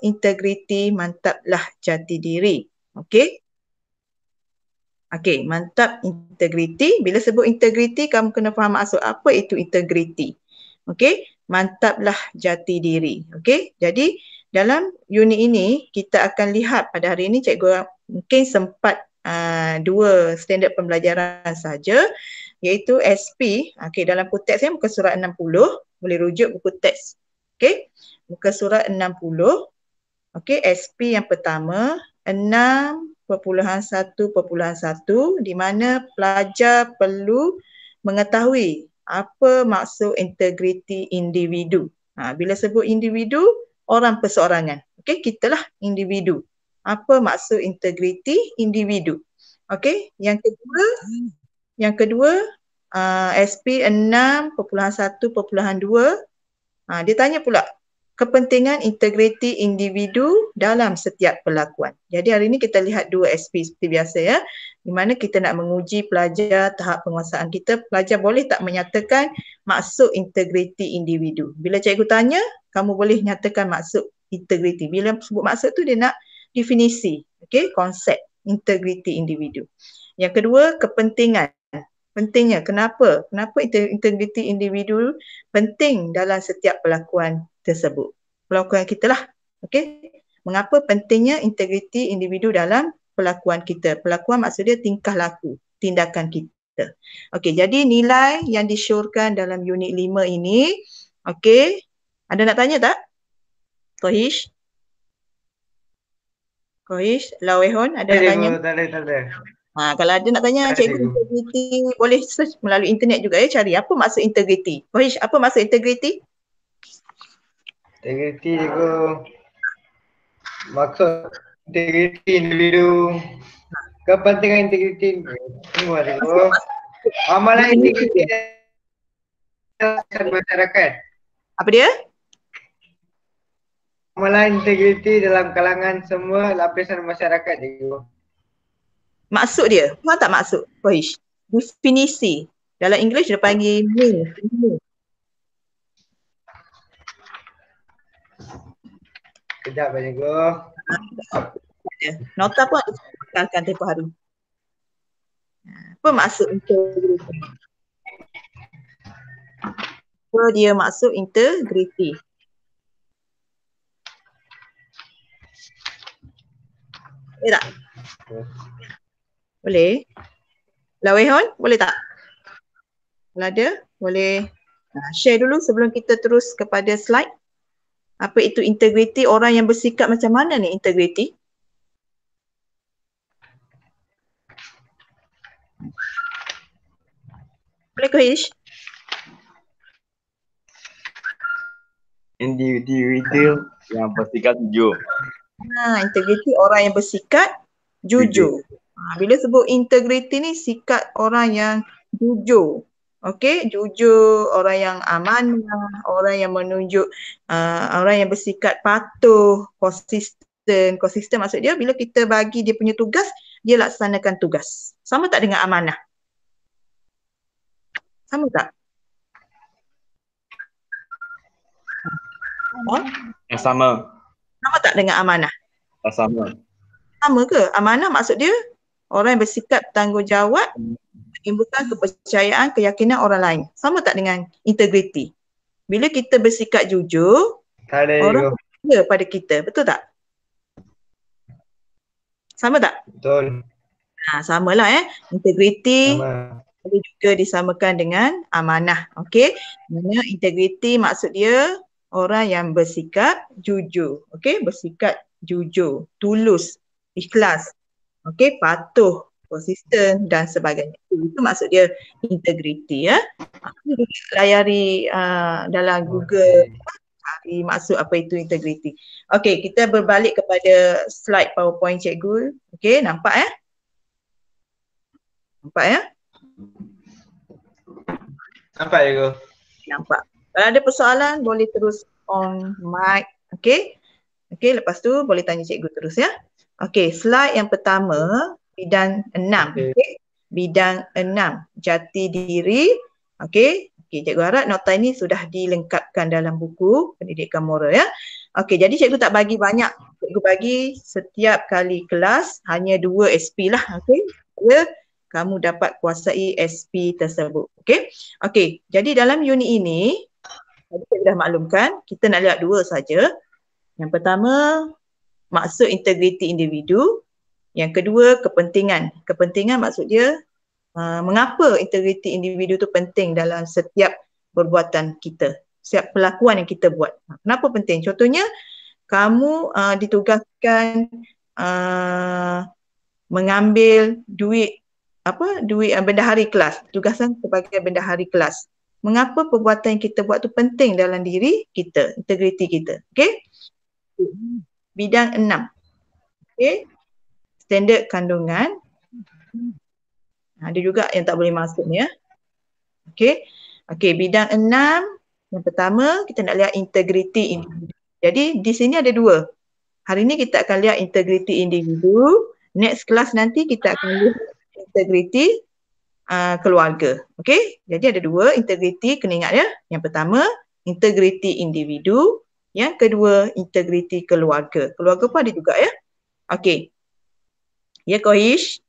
integriti, mantaplah jati diri. Okey. Okey, mantap integriti. Bila sebut integriti, kamu kena faham maksud apa itu integriti. Okey, mantaplah jati diri. Okey, jadi dalam unit ini kita akan lihat pada hari ini cikgu mungkin sempat dua standard pembelajaran saja, iaitu SP. Okey, dalam buku teks saya muka surat 60, boleh rujuk buku teks. Okey, muka surat 60. Okey, SP yang pertama 6.1.1 di mana pelajar perlu mengetahui apa maksud integriti individu. Bila sebut individu, orang perseorangan. Okey, kitalah individu. Apa maksud integriti individu? Okey, yang kedua SP 6.1.2 dia tanya pula kepentingan integriti individu dalam setiap perlakuan. Jadi hari ini kita lihat dua SP seperti biasa ya. Di mana kita nak menguji pelajar tahap penguasaan kita, pelajar boleh tak menyatakan maksud integriti individu. Bila cikgu tanya, kamu boleh nyatakan maksud integriti. Bila sebut maksud tu dia nak definisi, okey, konsep integriti individu. Yang kedua, kepentingan. Pentingnya, kenapa? Kenapa integriti individu penting dalam setiap perlakuan tersebut? Perlakuan kita lah. Okey. Mengapa pentingnya integriti individu dalam perlakuan kita? Perlakuan maksudnya tingkah laku, tindakan kita. Okey, jadi nilai yang disyorkan dalam unit 5 ini, okey. Ada nak tanya tak? Kohish? Kohish, Lawehon, ada nak tanya? Tak ada. Kalau ada nak tanya cikgu integriti, boleh search melalui internet juga ya, cari apa maksud integriti. Kohish, apa maksud integriti? Integriti cikgu, maksud integriti individu, kepentingan integriti semua cikgu. Amalan integriti dalam masyarakat. Apa dia? Amalan integriti dalam kalangan semua lapisan masyarakat cikgu. Maksud dia, faham tak maksud? Kohish, definisi. Dalam English dia panggil meaning. Kejap cikgu. Nota pun akan tempoh hari. Apa maksud integriti? Apa dia maksud integriti? Boleh tak? Boleh? Lawehon, boleh tak? Kalau ada, boleh share dulu sebelum kita terus kepada slide. Apa itu integriti? Orang yang bersikap macam mana ni integriti? Boleh Kohish? Individu yang bersikap jujur. Integriti orang yang bersikap jujur. Bila sebut integriti ni sikap orang yang jujur. Okey, jujur, orang yang amanah, orang yang menunjuk, orang yang bersikap patuh, konsisten. Konsisten maksud dia bila kita bagi dia punya tugas, dia laksanakan tugas. Sama tak dengan amanah? Sama tak? Sama. Sama tak dengan amanah? Sama. Sama ke? Amanah maksud dia orang yang bersikap tanggungjawab, menimbulkan kepercayaan, keyakinan orang lain. Sama tak dengan integriti? Bila kita bersikap jujur, orang percaya pada kita. Betul tak? Sama tak? Betul. Samalah integriti boleh juga disamakan dengan amanah. Okey. Mana integriti maksud dia orang yang bersikap jujur. Okey, bersikap jujur, tulus, ikhlas. Okey, patuh, konsisten dan sebagainya. Itu maksud dia integriti ya. Layari dalam Google cari maksud apa itu integriti. Okey, kita berbalik kepada slide PowerPoint cikgu. Okey, nampak ya? Nampak ya? Nampak cikgu. Nampak. Kalau ada persoalan boleh terus on mic. Okey. Okey, lepas tu boleh tanya cikgu terus ya. Okey, slide yang pertama bidang 6. Okey. Bidang 6, jati diri. Okey. Okey, cikgu harap nota ini sudah dilengkapkan dalam buku pendidikan moral ya. Okey, jadi cikgu tak bagi banyak. Cikgu bagi setiap kali kelas hanya 2 SP lah. Okey. Ya, kamu dapat kuasai SP tersebut. Okey. Okey, jadi dalam unit ini tadi saya dah maklumkan, kita nak lihat dua saja. Yang pertama, maksud integriti individu. Yang kedua, kepentingan. Kepentingan maksud dia mengapa integriti individu tu penting dalam setiap perbuatan kita, setiap perlakuan yang kita buat. Kenapa penting? Contohnya, kamu ditugaskan mengambil duit bendahari kelas, tugasan sebagai bendahari kelas. Mengapa perbuatan yang kita buat tu penting dalam diri kita, integriti kita. Okey? Bidang 6. Okey? Standard kandungan. Ada juga yang tak boleh masuk ni ya. Okey. Okey, bidang 6. Yang pertama, kita nak lihat integriti individu. Jadi di sini ada dua. Hari ni kita akan lihat integriti individu. Next class nanti kita akan lihat integriti keluarga. Okey? Jadi ada dua integriti, kena ingat ya. Yang pertama, integriti individu. Yang kedua, integriti keluarga. Keluarga pun ada juga ya. Okey. Ya, Kohish?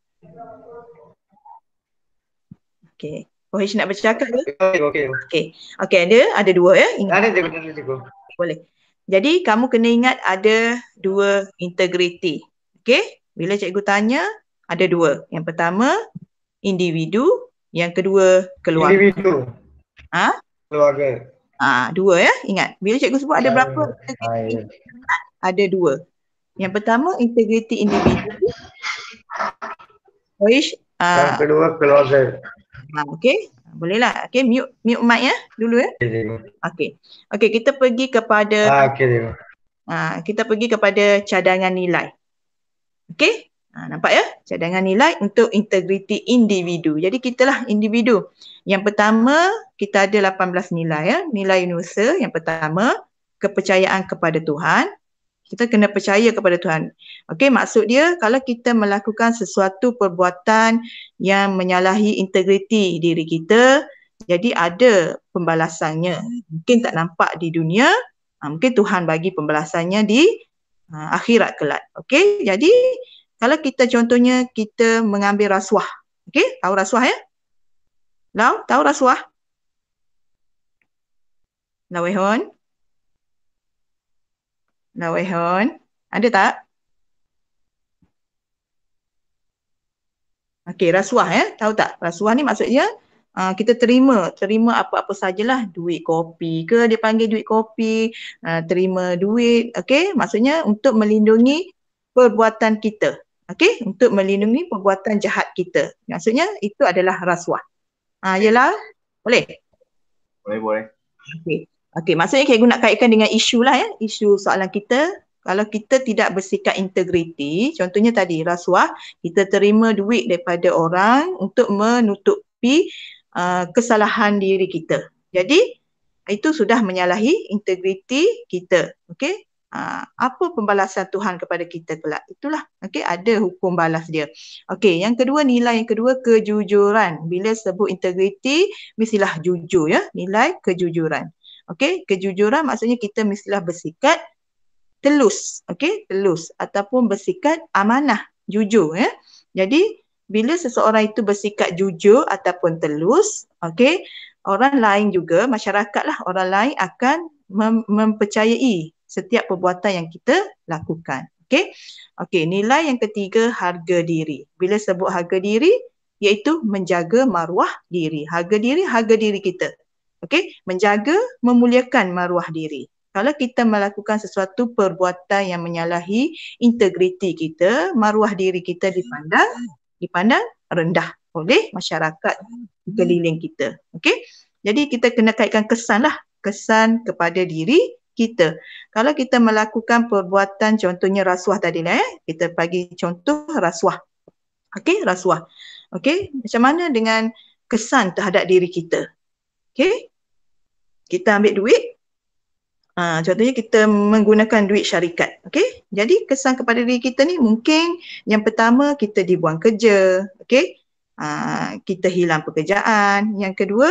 Okey. Kohish nak bercakap ke? Okey. Okey, ada dua ya. Ada cikgu. Boleh. Jadi kamu kena ingat ada dua integriti. Okey? Bila cikgu tanya, ada dua. Yang pertama, individu. Yang kedua, keluarga. Individu. Keluarga. Dua ya. Ingat. Bila cikgu sebut ada berapa integriti? Ada dua. Yang pertama, integriti individu. Kohish. Yang kedua, keluarga. Okey. Bolehlah. Okey, mute mic ya dulu ya. Okey. Okey, kita pergi kepada Okey. Kita pergi kepada cadangan nilai. Okey? Nampak ya? Cadangan nilai untuk integriti individu. Jadi kitalah individu. Yang pertama, kita ada 18 nilai ya. Nilai universal yang pertama, kepercayaan kepada Tuhan. Kita kena percaya kepada Tuhan. Okey, maksud dia kalau kita melakukan sesuatu perbuatan yang menyalahi integriti diri kita, jadi ada pembalasannya. Mungkin tak nampak di dunia, mungkin Tuhan bagi pembalasannya di akhirat kelak. Okey, jadi kalau kita contohnya kita mengambil rasuah. Okey, tahu rasuah ya? Lau, tahu rasuah? Lawehon? Lawehon, ada tak? Okey, rasuah ya, tahu tak? Rasuah ni maksudnya kita terima apa-apa sajalah, duit kopi ke, dia panggil duit kopi, terima duit, okey? Maksudnya untuk melindungi perbuatan kita. Okey, untuk melindungi perbuatan jahat kita. Maksudnya itu adalah rasuah. Yelah, boleh? Boleh. Okey. Okey, maksudnya cikgu nak kaitkan dengan isu lah ya, isu soalan kita. Kalau kita tidak bersikap integriti, contohnya tadi rasuah, kita terima duit daripada orang untuk menutupi kesalahan diri kita. Jadi itu sudah menyalahi integriti kita. Okey? Apa pembalasan Tuhan kepada kita kelak? Itulah. Okey, ada hukum balas dia. Okey, yang kedua, nilai yang kedua, kejujuran. Bila sebut integriti, mestilah jujur ya, nilai kejujuran. Okey, kejujuran maksudnya kita mestilah bersikap telus, okey, telus ataupun bersikap amanah, jujur ya. Jadi bila seseorang itu bersikap jujur ataupun telus, okey, orang lain juga, masyarakatlah, orang lain akan mempercayai setiap perbuatan yang kita lakukan. Okey. Okey, nilai yang ketiga, harga diri. Bila sebut harga diri, iaitu menjaga maruah diri. Harga diri kita. Okey, menjaga, memuliakan maruah diri. Kalau kita melakukan sesuatu perbuatan yang menyalahi integriti kita, maruah diri kita dipandang rendah oleh masyarakat sekeliling kita. Okey? Jadi kita kena kaitkan kesan lah, kesan kepada diri kita. Kalau kita melakukan perbuatan contohnya rasuah tadi lah kita bagi contoh rasuah. Okey, rasuah. Okey, macam mana dengan kesan terhadap diri kita? Okey? Kita ambil duit, contohnya kita menggunakan duit syarikat. Okey? Jadi kesan kepada diri kita ni mungkin yang pertama kita dibuang kerja. Okey? Kita hilang pekerjaan. Yang kedua,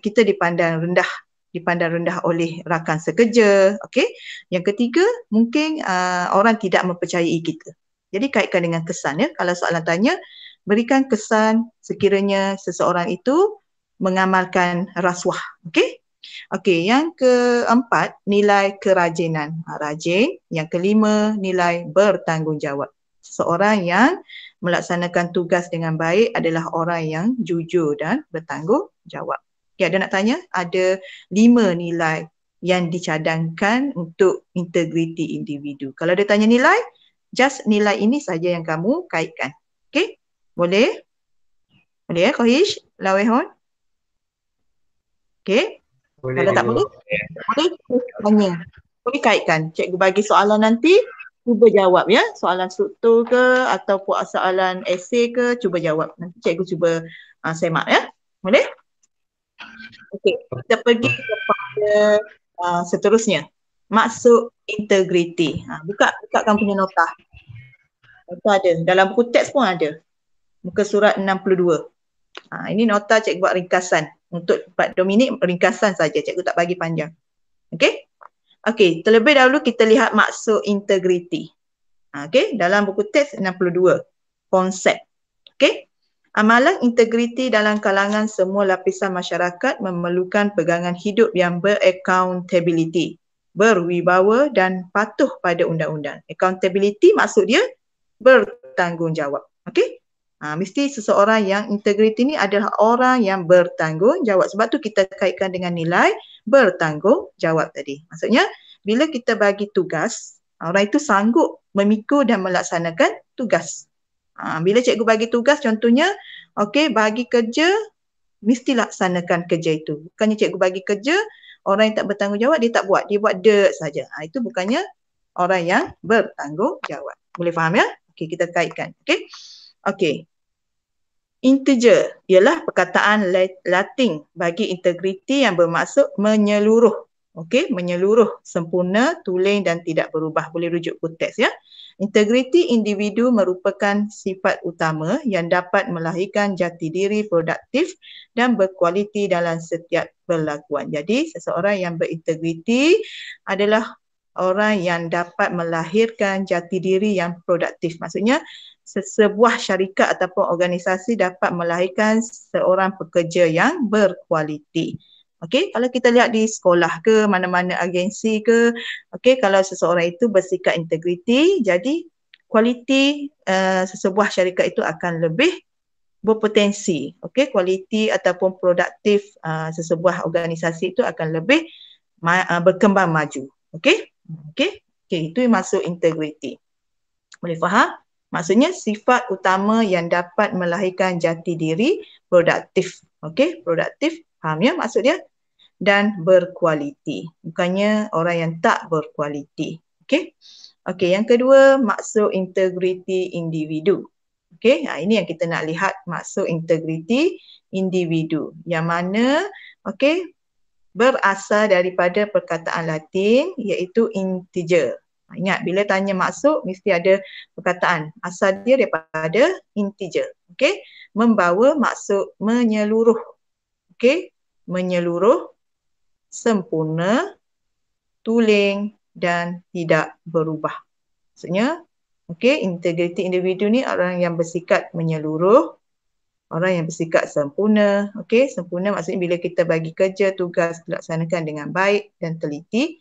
kita dipandang rendah dipandang rendah oleh rakan sekerja. Okey. Yang ketiga, mungkin orang tidak mempercayai kita. Jadi kaitkan dengan kesan ya. Kalau soalan tanya, berikan kesan sekiranya seseorang itu mengamalkan rasuah. Okey. Okey, yang keempat, nilai kerajinan. Rajin. Yang kelima, nilai bertanggungjawab. Seseorang yang melaksanakan tugas dengan baik adalah orang yang jujur dan bertanggungjawab. Okay, ada nak tanya? Ada 5 nilai yang dicadangkan untuk integriti individu. Kalau ada tanya nilai, just nilai ini saja yang kamu kaitkan. Okey? Boleh? Boleh ya, Kohish? Lawehon? Okey? Boleh Kalau tak cikgu. boleh, boleh tanya. Boleh kaitkan. Cikgu bagi soalan nanti, cuba jawab ya. Soalan struktur ke ataupun soalan esei ke, cuba jawab. Nanti cikgu cuba semak ya. Boleh? Okey, kita pergi kepada seterusnya. Maksud integriti. Buka kamu punya nota. Nota ada. Dalam buku teks pun ada. Muka surat 62. Ini nota cikgu buat ringkasan. Untuk 40 minit ringkasan saja. Cikgu tak bagi panjang. Okey? Okey, terlebih dahulu kita lihat maksud integriti. Okey, dalam buku teks 62. Konsep. Okey? Amalan integriti dalam kalangan semua lapisan masyarakat memerlukan pegangan hidup yang beraccountability, berwibawa dan patuh pada undang-undang. Accountability maksud dia bertanggungjawab. Okey? Mesti seseorang yang integriti ni adalah orang yang bertanggungjawab. Sebab tu kita kaitkan dengan nilai bertanggungjawab tadi. Maksudnya bila kita bagi tugas, orang itu sanggup memikul dan melaksanakan tugas. Bila cikgu bagi tugas contohnya, okey, bagi kerja, mesti laksanakan kerja itu. Bukannya cikgu bagi kerja, orang yang tak bertanggungjawab dia tak buat, dia buat dirt saja. Itu bukannya orang yang bertanggungjawab. Boleh faham ya? Okey, kita kaitkan. Okey. Okey. Integer ialah perkataan Latin bagi integriti yang bermaksud menyeluruh. Okey, menyeluruh, sempurna, tulen dan tidak berubah. Boleh rujuk ke teks ya. Integriti individu merupakan sifat utama yang dapat melahirkan jati diri produktif dan berkualiti dalam setiap perlakuan. Jadi, seseorang yang berintegriti adalah orang yang dapat melahirkan jati diri yang produktif. Maksudnya, sebuah syarikat ataupun organisasi dapat melahirkan seorang pekerja yang berkualiti. Okey, kalau kita lihat di sekolah ke, mana-mana agensi ke, okey, kalau seseorang itu bersikap integriti, jadi kualiti sebuah syarikat itu akan lebih berpotensi. Okey, kualiti ataupun produktif sesebuah organisasi itu akan lebih berkembang maju. Okey? Okey, itu maksud integriti. Boleh faham? Maksudnya sifat utama yang dapat melahirkan jati diri produktif. Okey, produktif. Faham ya maksud dia? Dan berkualiti. Bukannya orang yang tak berkualiti. Okey. Okey, yang kedua maksud integriti individu. Okey, ini yang kita nak lihat maksud integriti individu. Yang mana okey berasal daripada perkataan Latin iaitu integer. Ingat, bila tanya maksud, mesti ada perkataan. Asal dia daripada integer. Okey? Membawa maksud menyeluruh. Okey? Menyeluruh, sempurna, tulen dan tidak berubah. Maksudnya, okey, integriti individu ni orang yang bersikap menyeluruh, orang yang bersikap sempurna. Okey, sempurna maksudnya bila kita bagi kerja, tugas dilaksanakan dengan baik dan teliti.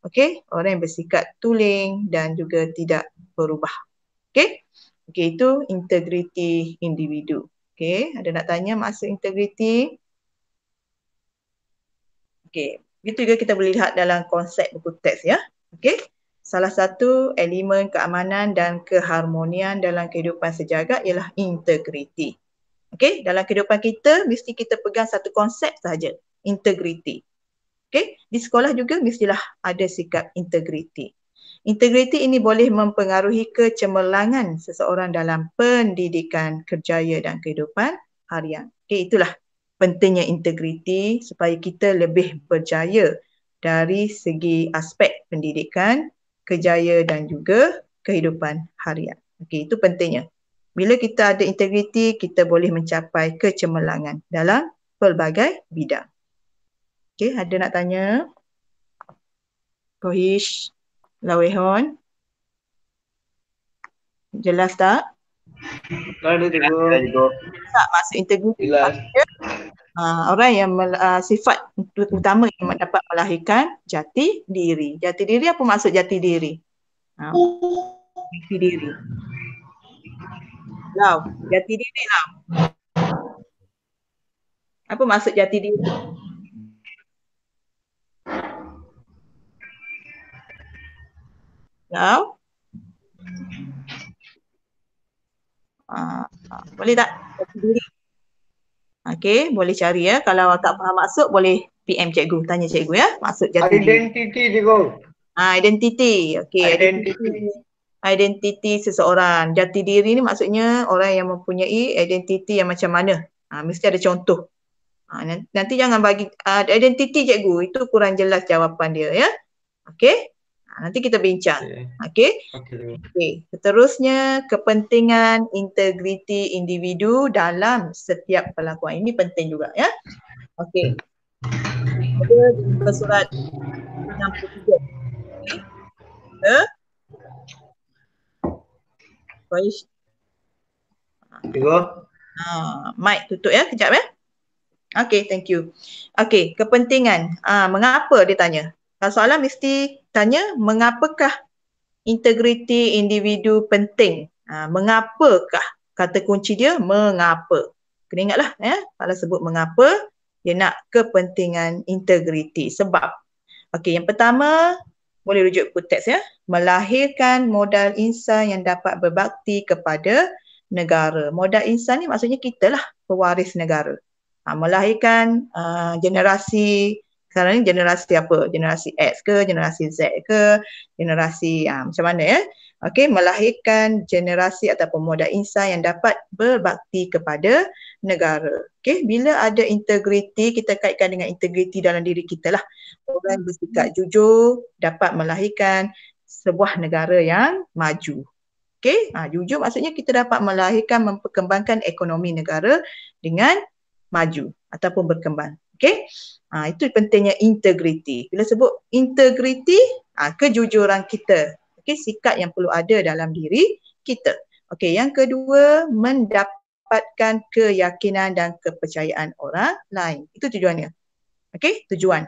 Okey, orang yang bersikap tulen dan juga tidak berubah. Okey? Okey, itu integriti individu. Okey, ada nak tanya maksud integriti? Okey, itu juga kita boleh lihat dalam konsep buku teks ya. Okey? Salah satu elemen keamanan dan keharmonian dalam kehidupan sejagat ialah integriti. Okey, dalam kehidupan kita mesti kita pegang satu konsep sahaja, integriti. Okey, di sekolah juga mestilah ada sikap integriti. Integriti ini boleh mempengaruhi kecemerlangan seseorang dalam pendidikan, kerjaya dan kehidupan harian. Okey, itulah pentingnya integriti supaya kita lebih berjaya dari segi aspek pendidikan, kerjaya dan juga kehidupan harian. Okey, itu pentingnya. Bila kita ada integriti, kita boleh mencapai kecemerlangan dalam pelbagai bidang. Okey, ada nak tanya? Kohish, Lawehon. Jelas tak? Kalau cikgu. Jelas cikgu. Tak masuk integriti. Jelas. Orang yang sifat utama yang dapat melahirkan jati diri. Jati diri, apa maksud jati diri? Jati diri. Lau, jati diri Lau. Apa maksud jati diri? Lau? Boleh tak? Jati diri. Okey, boleh cari ya. Kalau tak faham maksud, boleh PM cikgu. Tanya cikgu ya. Maksud jati diri. Identiti cikgu. Identiti. Okey, identiti seseorang. Jati diri ni maksudnya orang yang mempunyai identiti yang macam mana. Mesti ada contoh. Nanti jangan bagi identiti cikgu, itu kurang jelas jawapan dia ya. Okey. Nanti kita bincang. Okey. Okey. Seterusnya, kepentingan integriti individu dalam setiap perlakuan. Ini penting juga ya. Okey. Ada di surat 63. Okey. Baik. Cikgu. Mic tutup ya, kejap ya. Okey, thank you. Okey, kepentingan. Mengapa dia tanya? Kalau soalan mesti tanya, mengapakah integriti individu penting? Mengapakah? Kata kunci dia, mengapa. Kena ingatlah ya, kalau sebut mengapa, dia nak kepentingan integriti. Sebab. Okey, yang pertama, boleh rujuk ke teks ya. Melahirkan modal insan yang dapat berbakti kepada negara. Modal insan ni maksudnya kita lah, pewaris negara. Melahirkan generasi, sekarang ni generasi apa? Generasi X ke, generasi Z ke, generasi macam mana ya? Okey, melahirkan generasi ataupun modal insan yang dapat berbakti kepada negara. Okey, bila ada integriti, kita kaitkan dengan integriti dalam diri kita lah. Orang bersikap jujur dapat melahirkan sebuah negara yang maju. Okey, jujur maksudnya kita dapat melahirkan, memperkembangkan ekonomi negara dengan maju ataupun berkembang. Okey. Itu pentingnya integriti. Bila sebut integriti, kejujuran kita. Okey, sikap yang perlu ada dalam diri kita. Okey, yang kedua, mendapatkan keyakinan dan kepercayaan orang lain. Itu tujuannya. Okey, tujuan.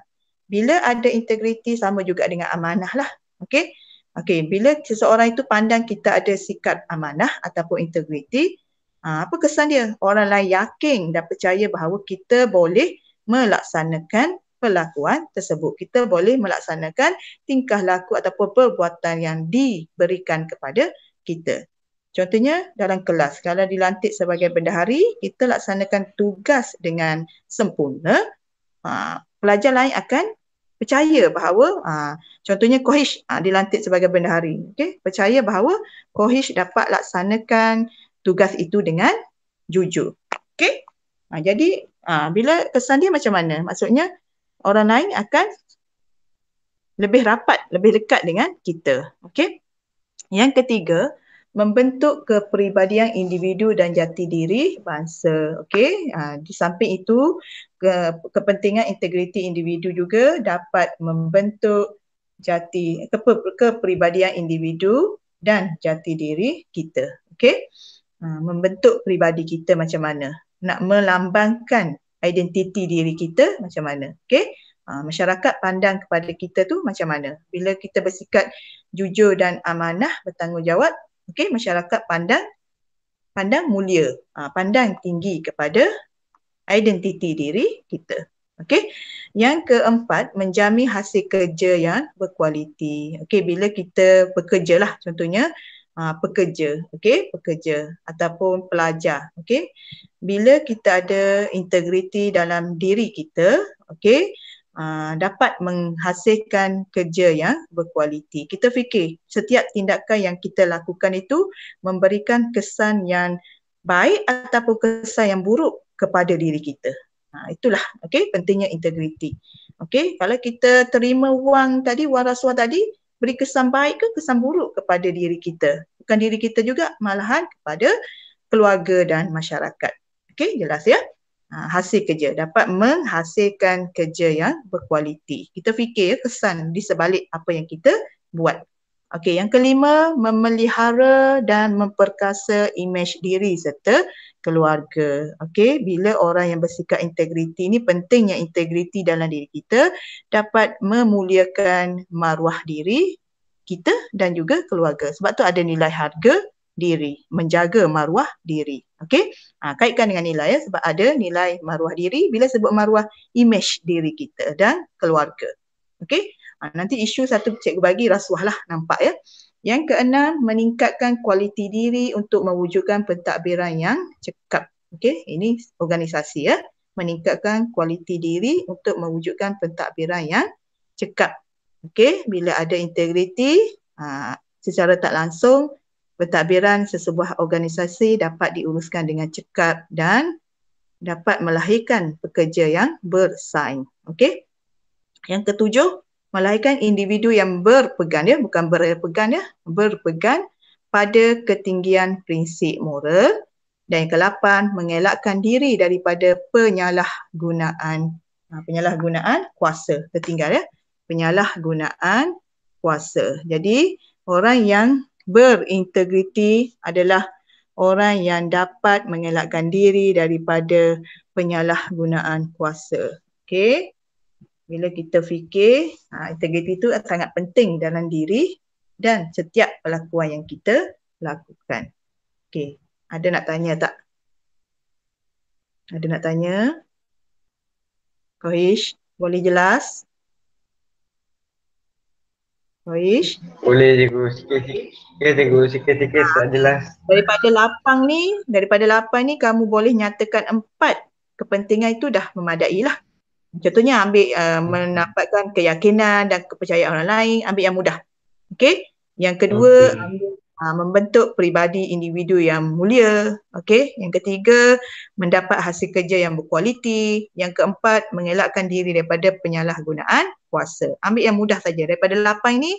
Bila ada integriti, sama juga dengan amanah lah. Okey. Okey, bila seseorang itu pandang kita ada sikap amanah ataupun integriti, apa kesan dia? Orang lain yakin dan percaya bahawa kita boleh melaksanakan perlakuan tersebut. Kita boleh melaksanakan tingkah laku ataupun perbuatan yang diberikan kepada kita. Contohnya dalam kelas, kalau dilantik sebagai bendahari, kita laksanakan tugas dengan sempurna, pelajar lain akan percaya bahawa contohnya Kohish dilantik sebagai bendahari. Okay? Percaya bahawa Kohish dapat laksanakan tugas itu dengan jujur. Okey? Jadi bila kesan dia macam mana? Maksudnya orang lain akan lebih rapat, lebih dekat dengan kita. Okey? Yang ketiga, membentuk kepribadian individu dan jati diri bangsa. Okey? Di samping itu, kepentingan integriti individu juga dapat membentuk kepribadian individu dan jati diri kita. Okey? Membentuk peribadi kita macam mana, nak melambangkan identiti diri kita macam mana. Okey, masyarakat pandang kepada kita tu macam mana. Bila kita bersikap jujur dan amanah, bertanggungjawab, okey, masyarakat pandang mulia, pandang tinggi kepada identiti diri kita. Okey, yang keempat, menjamin hasil kerja yang berkualiti. Okey, bila kita bekerja lah, contohnya pekerja, okey, pekerja ataupun pelajar, okey. Bila kita ada integriti dalam diri kita, okey, dapat menghasilkan kerja yang berkualiti. Kita fikir setiap tindakan yang kita lakukan itu memberikan kesan yang baik ataupun kesan yang buruk kepada diri kita. Itulah, okey, pentingnya integriti. Okey, kalau kita terima wang tadi, wang rasuah tadi, beri kesan baik ke kesan buruk kepada diri kita? Bukan diri kita juga, malahan kepada keluarga dan masyarakat. Okey, jelas ya? hasil kerja, dapat menghasilkan kerja yang berkualiti. Kita fikir kesan di sebalik apa yang kita buat. Okey, yang kelima, memelihara dan memperkasa imej diri serta keluarga. Okey, bila orang yang bersikap integriti, ini pentingnya integriti dalam diri kita dapat memuliakan maruah diri kita dan juga keluarga. Sebab tu ada nilai harga diri, menjaga maruah diri. Okey? Kaitkan dengan nilai sebab ada nilai maruah diri bila sebut maruah imej diri kita dan keluarga. Okey? Nanti isu satu cikgu bagi rasuah lah, nampak ya. Yang keenam, meningkatkan kualiti diri untuk mewujudkan pentadbiran yang cekap. Okey, ini organisasi ya. Meningkatkan kualiti diri untuk mewujudkan pentadbiran yang cekap. Okey, bila ada integriti, secara tak langsung pentadbiran sesebuah organisasi dapat diuruskan dengan cekap dan dapat melahirkan pekerja yang bersaing. Okey. Yang ketujuh, melahirkan individu yang berpegang ya, bukan berpegang ya, berpegang pada ketinggian prinsip moral. Dan yang ke-8, mengelakkan diri daripada penyalahgunaan kuasa. Tertinggal ya, penyalahgunaan kuasa. Jadi orang yang berintegriti adalah orang yang dapat mengelakkan diri daripada penyalahgunaan kuasa. Okey. Bila kita fikir, integriti itu sangat penting dalam diri dan setiap perlakuan yang kita lakukan. Okey, ada nak tanya tak? Ada nak tanya? Kohish, boleh jelas? Kohish? Boleh cikgu, sikit-sikit. Ya cikgu, sikit-sikit tak jelas. Daripada 8 ni kamu boleh nyatakan 4 kepentingan itu dah memadai lah. Contohnya ambil mendapatkan keyakinan dan kepercayaan orang lain, ambil yang mudah. Okey. Yang kedua, ambil membentuk peribadi individu yang mulia. Okey. Yang ketiga, mendapat hasil kerja yang berkualiti. Yang keempat, mengelakkan diri daripada penyalahgunaan kuasa. Ambil yang mudah saja. Daripada 8 ini,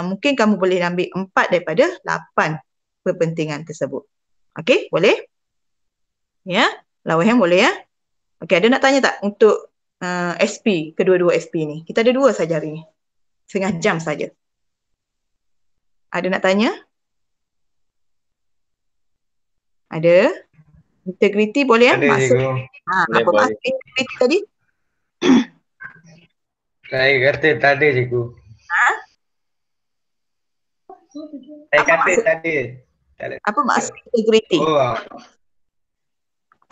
mungkin kamu boleh ambil 4 daripada 8 kepentingan tersebut. Okey, boleh? Ya, Lawahan boleh ya? Okey, ada nak tanya tak untuk SP, kedua-dua SP ni? Kita ada 2 saja hari ni. Setengah jam saja. Ada nak tanya? Ada? Integriti boleh ya? Ada Masuk. cikgu. Apa maksud integriti tadi? Saya kata tak ada cikgu. Saya Apa kata maksud? tak ada. Tak ada. Apa maksud integriti? Oh,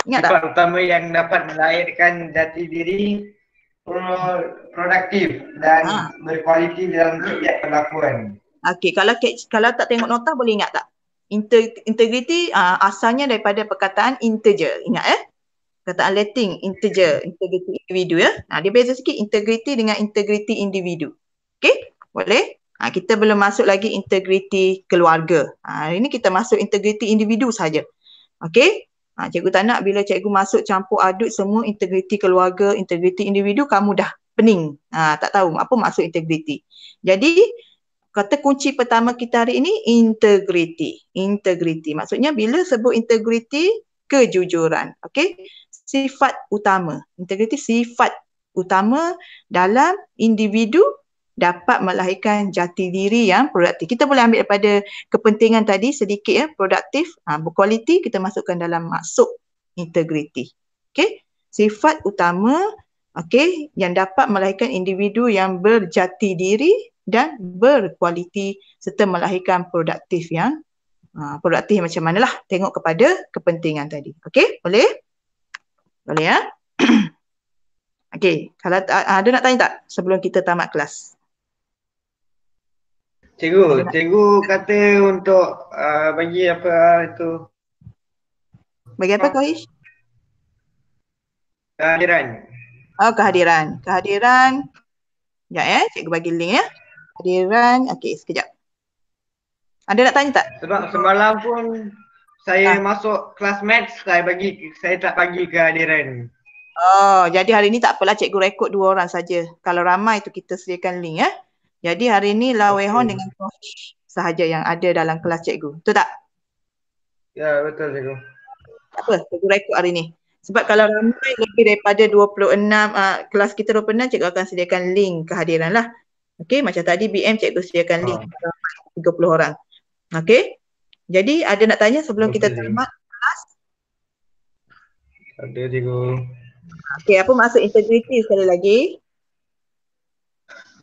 Ingat tak? sifat utama yang dapat melahirkan jati diri produktif dan berkualiti dalam setiap perlakuan. Okey, kalau tak tengok nota boleh ingat tak? Integriti asalnya daripada perkataan integer. Ingat perkataan Latin integer, integriti individu ya. Dia beza sikit integriti dengan integriti individu. Okey? Boleh? Kita belum masuk lagi integriti keluarga. Hari ni kita masuk integriti individu saja. Okey? Cikgu tak nak bila cikgu masuk campur aduk semua integriti keluarga, integriti individu, kamu dah pening. Tak tahu apa maksud integriti. Jadi, kata kunci pertama kita hari ini integriti. Integriti. Maksudnya bila sebut integriti, kejujuran. Okey? Sifat utama. Integriti sifat utama dalam individu dapat melahirkan jati diri yang produktif. Kita boleh ambil daripada kepentingan tadi sedikit ya, produktif, berkualiti, kita masukkan dalam maksud integriti. Okey? Sifat utama okey yang dapat melahirkan individu yang berjati diri dan berkualiti serta melahirkan produktif yang produktif macam manalah, tengok kepada kepentingan tadi. Okey, boleh? Boleh ya? Okey, kalau ada nak tanya tak sebelum kita tamat kelas? Cikgu kata untuk bagi apa itu? Bagi apa Kohish? Kehadiran. Oh, kehadiran. Kehadiran. Sekejap cikgu bagi link ya. Kehadiran. Okey, sekejap. Ada nak tanya tak? Sebab semalam pun saya masuk kelas maths, saya tak bagi kehadiran. Oh, jadi hari ni tak apalah cikgu rekod 2 orang saja. Kalau ramai tu kita sediakan link ya. Jadi hari ni Lawehon dengan Kohish sahaja yang ada dalam kelas cikgu. Betul tak? Ya, betul cikgu. Tak apa, cikgu rekod hari ni. Sebab kalau ramai lebih daripada 26, kelas kita 26, cikgu akan sediakan link kehadiran lah. Okey, macam tadi BM cikgu sediakan link ramai 30 orang. Okey. Jadi ada nak tanya sebelum kita tamat kelas? Ada cikgu. Okey, apa maksud integriti sekali lagi?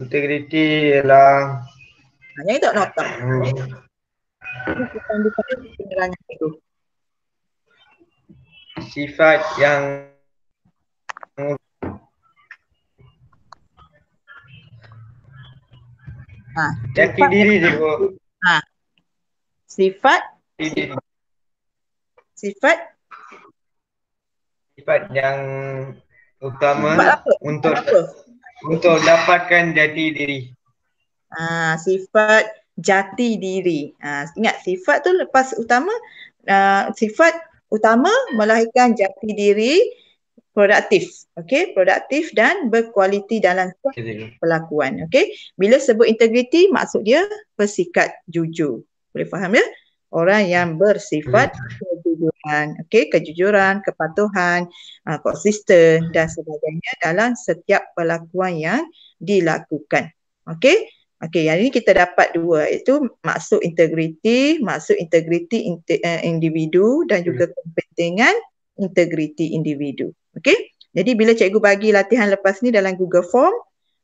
Integriti ialah Jangan tak nota. Ini bukan penerangan cikgu. sifat yang jati diri cikgu. Sifat yang utama sifat apa? untuk dapatkan jati diri. Sifat jati diri. Ingat sifat tu lepas utama, sifat utama melahirkan jati diri produktif. Okey, produktif dan berkualiti dalam pelakuan. Okey, bila sebut integriti maksud dia bersikap jujur. Boleh faham ya? Orang yang bersifat kejujuran, okey, kejujuran, kepatuhan, konsisten dan sebagainya dalam setiap pelakuan yang dilakukan. Okey? Okey, yang ini kita dapat dua, iaitu maksud integriti individu dan juga kepentingan integriti individu. Okey? Jadi bila cikgu bagi latihan lepas ni dalam Google Form,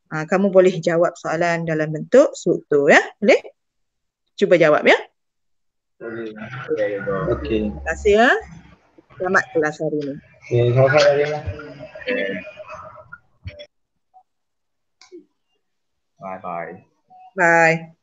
kamu boleh jawab soalan dalam bentuk struktur ya. Boleh? Cuba jawab ya. Okey. Terima kasih ya. Selamat kelas hari ini. Okey, selamat hari ini. Bye bye. Bye.